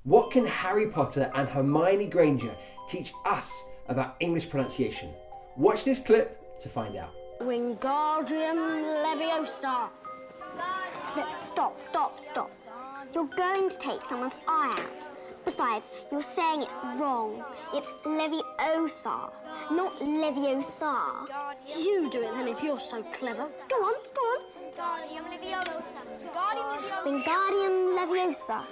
What can Harry Potter and Hermione Granger teach us about English pronunciation? Watch this clip to find out. Wingardium Leviosa. Stop. You're going to take someone's eye out. Besides, you're saying it wrong. It's Leviosa, not Leviosa. You do it then if you're so clever. Go on. Wingardium Leviosa. Wingardium Leviosa.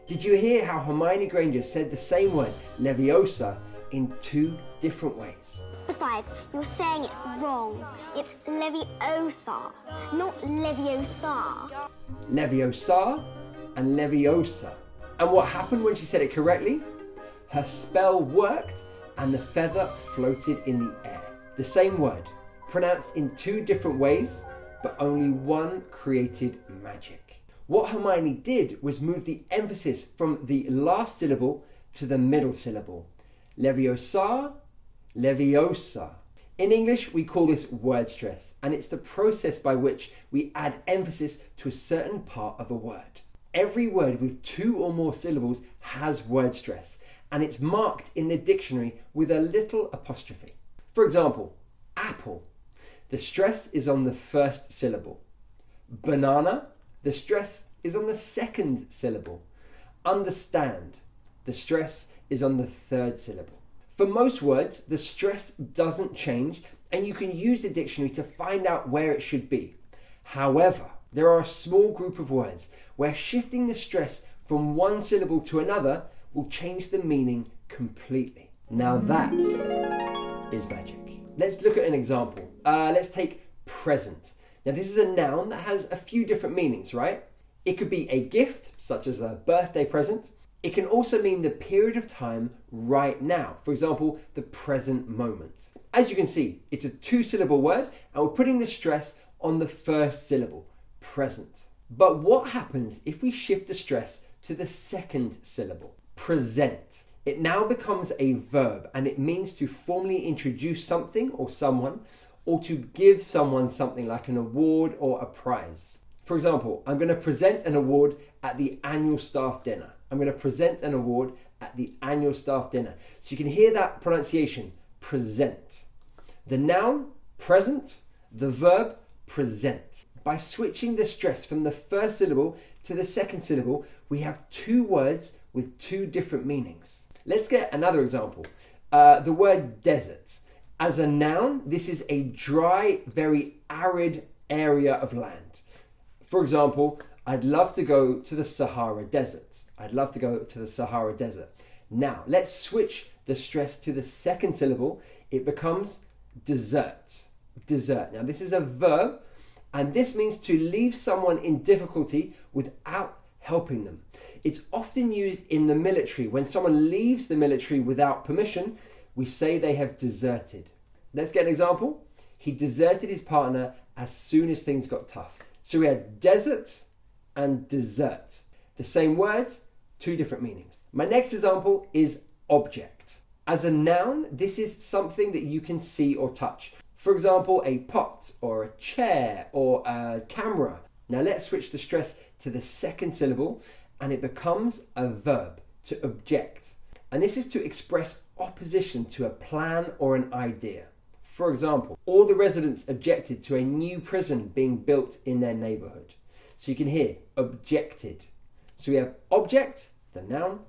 Did you hear how Hermione Granger said the same word, Leviosa, in two different ways? Besides, you're saying it wrong. It's Leviosa, not Leviosa. Leviosa and Leviosa. And what happened when she said it correctly? Her spell worked and the feather floated in the air. The same word, pronounced in two different ways, but only one created magic. What Hermione did was move the emphasis from the last syllable to the middle syllable. Leviosa, Leviosa. In English, we call this word stress, and it's the process by which we add emphasis to a certain part of a word. Every word with two or more syllables has word stress, and it's marked in the dictionary with a little apostrophe. For example, apple. The stress is on the first syllable. Banana. The stress is on the second syllable. Understand. The stress is on the third syllable. For most words, the stress doesn't change, and you can use the dictionary to find out where it should be. However, there are a small group of words where shifting the stress from one syllable to another will change the meaning completely. Now that is magic. Let's look at an example. Let's take present. Now this is a noun that has a few different meanings, right? It could be a gift, such as a birthday present. It can also mean the period of time right now. For example, the present moment. As you can see, it's a two-syllable word and we're putting the stress on the first syllable, present. But what happens if we shift the stress to the second syllable, present? It now becomes a verb and it means to formally introduce something or someone, or to give someone something like an award or a prize. For example, I'm going to present an award at the annual staff dinner. I'm going to present an award at the annual staff dinner. So you can hear that pronunciation, present. The noun, present, the verb, present. By switching the stress from the first syllable to the second syllable, we have two words with two different meanings. Let's get another example. The word desert. As a noun, this is a dry, very arid area of land. For example, I'd love to go to the Sahara Desert. I'd love to go to the Sahara Desert. Now, let's switch the stress to the second syllable. It becomes desert. Desert. Now, this is a verb, and this means to leave someone in difficulty without helping them. It's often used in the military. When someone leaves the military without permission, we say they have deserted. Let's get an example. He deserted his partner as soon as things got tough. So we had desert and desert. The same words, two different meanings. My next example is object. As a noun, this is something that you can see or touch. For example, a pot or a chair or a camera. Now let's switch the stress to the second syllable and it becomes a verb, to object. And this is to express opposition to a plan or an idea. For example, all the residents objected to a new prison being built in their neighbourhood. So you can hear objected. So we have object, the noun,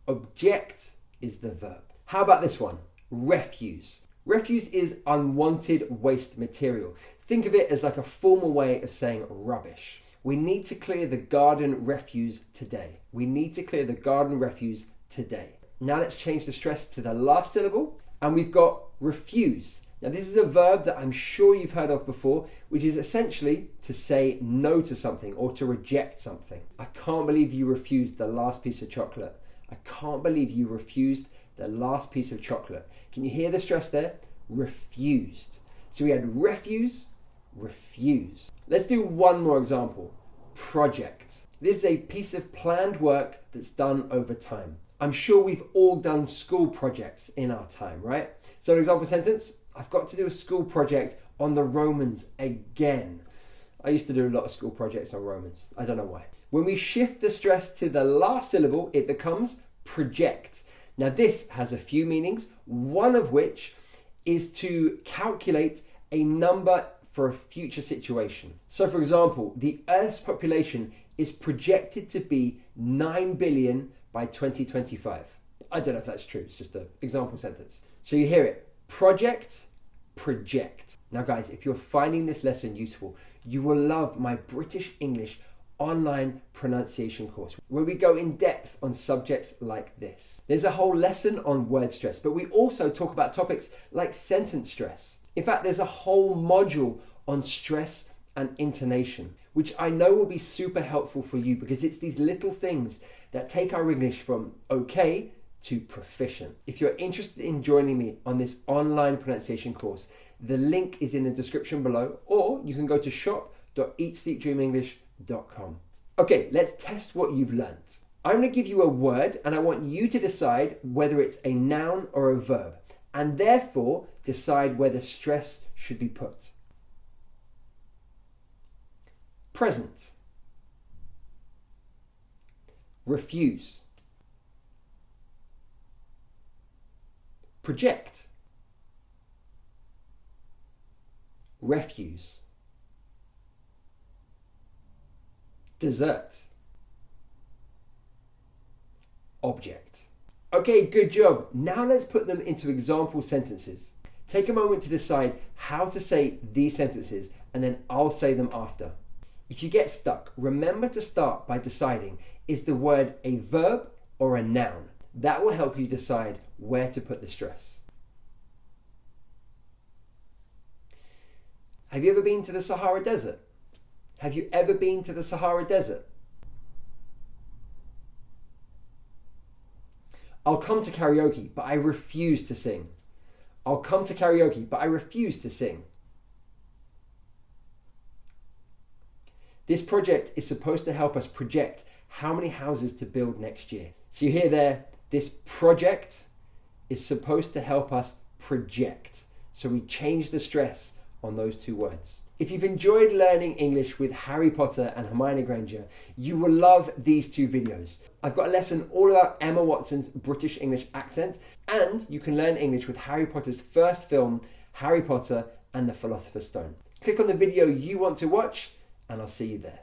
object is the verb. How about this one? Refuse. Refuse is unwanted waste material. Think of it as like a formal way of saying rubbish. We need to clear the garden refuse today. We need to clear the garden refuse today. Now let's change the stress to the last syllable and we've got refuse. Now this is a verb that I'm sure you've heard of before, which is essentially to say no to something or to reject something. I can't believe you refused the last piece of chocolate. I can't believe you refused the last piece of chocolate. Can you hear the stress there? Refused. So we had refuse, refuse. Let's do one more example. Project. This is a piece of planned work that's done over time. I'm sure we've all done school projects in our time, right? So an example sentence, I've got to do a school project on the Romans again. I used to do a lot of school projects on Romans. I don't know why. When we shift the stress to the last syllable, it becomes project. Now this has a few meanings, one of which is to calculate a number for a future situation. So for example, the Earth's population is projected to be 9 billion by 2025. I don't know if that's true, it's just an example sentence. So you hear it, project, project. Now guys, if you're finding this lesson useful, you will love my British English online pronunciation course where we go in depth on subjects like this. There's a whole lesson on word stress, but we also talk about topics like sentence stress. In fact, there's a whole module on stress and intonation, which I know will be super helpful for you because it's these little things that take our English from okay to proficient. If you're interested in joining me on this online pronunciation course, the link is in the description below, or you can go to shop.eatsleepdreamenglish.com. Okay, let's test what you've learned. I'm going to give you a word and I want you to decide whether it's a noun or a verb, and therefore decide whether stress should be put. Present. Refuse. Project. Refuse. Dessert. Object. Okay, good job. Now let's put them into example sentences. Take a moment to decide how to say these sentences and then I'll say them after. If you get stuck, remember to start by deciding, is the word a verb or a noun? That will help you decide where to put the stress. Have you ever been to the Sahara Desert? Have you ever been to the Sahara Desert? I'll come to karaoke, but I refuse to sing. I'll come to karaoke, but I refuse to sing. This project is supposed to help us project how many houses to build next year. So you hear there, this project is supposed to help us project. So we change the stress on those two words. If you've enjoyed learning English with Harry Potter and Hermione Granger, you will love these two videos. I've got a lesson all about Emma Watson's British English accent, and you can learn English with Harry Potter's first film, Harry Potter and the Philosopher's Stone. Click on the video you want to watch, and I'll see you there.